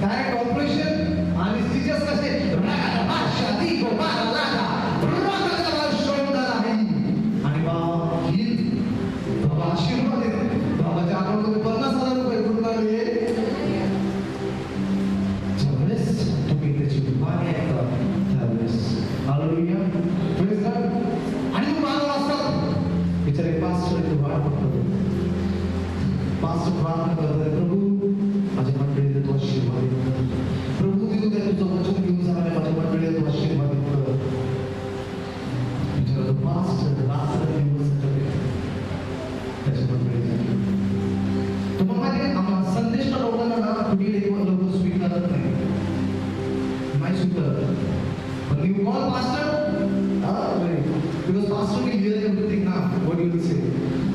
direct operation आणि स्टिचेस कसे शादी को लागा आणि बाबा ही बाबा आशीर्वाद देते बाबाच्या अकाउंटमध्ये 50,000 रुपये कुठून आले ज्यावेळेस तुम्ही त्याची वाणी ऐकता त्यावेळेस हालेलुया प्रेज गॉड आणि तू मानव असतात बिचारे पास्टर इथे वाट बघतो पास्टर प्रार्थना करतात प्रभू माझ्या मंडळीला तू आशीर्वाद दे प्रभू तिथे तुझं वचन घेऊन जाणाऱ्या माझ्या मंडळीला तू आशीर्वाद दे बिचारा तो पास्टर रात्र दिवस त्याच्या मंडळीसाठी तुम्हाला माहिती आहे आम्हाला संदेश लोकांना ना कुठे लोक स्वीकारत नाही स्वीकारत पण you call pastor because pastor will hear everything now what you will say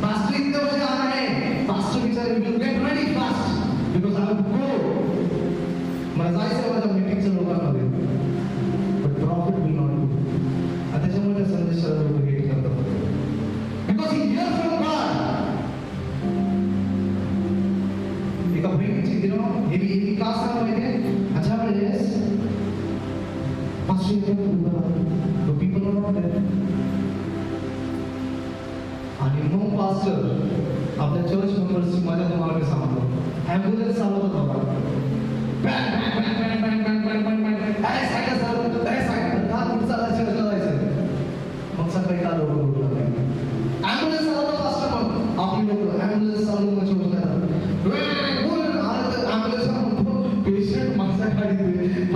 pastor इतकं म्हणजे आहे pastor विचार will get ready fast because I will go मला जायचं माझ्या मीटिंगच्या लोकांमध्ये but prophet will not go आणि त्याच्यामुळे संदेशाला लोक हेट करतात because he hears from God एका बहिणीची हे का सांगा माहितीये अशा वेळेस people are not there आणि मग पास्टर आपल्या चर्च मेंबर्सची माझ्या तुम्हाला सांगतो ॲम्ब्युलन्स चालवत होता काय सांगत काय सांगत हा पुढचा चर्चला जायचं मग सकाळी का लोक उठला ॲम्ब्युलन्स चालवतो पास्टर मग आपली लोक ॲम्ब्युलन्स चालवून मग ॲम्ब्युलन्स पेशंट माझ्या गाडीत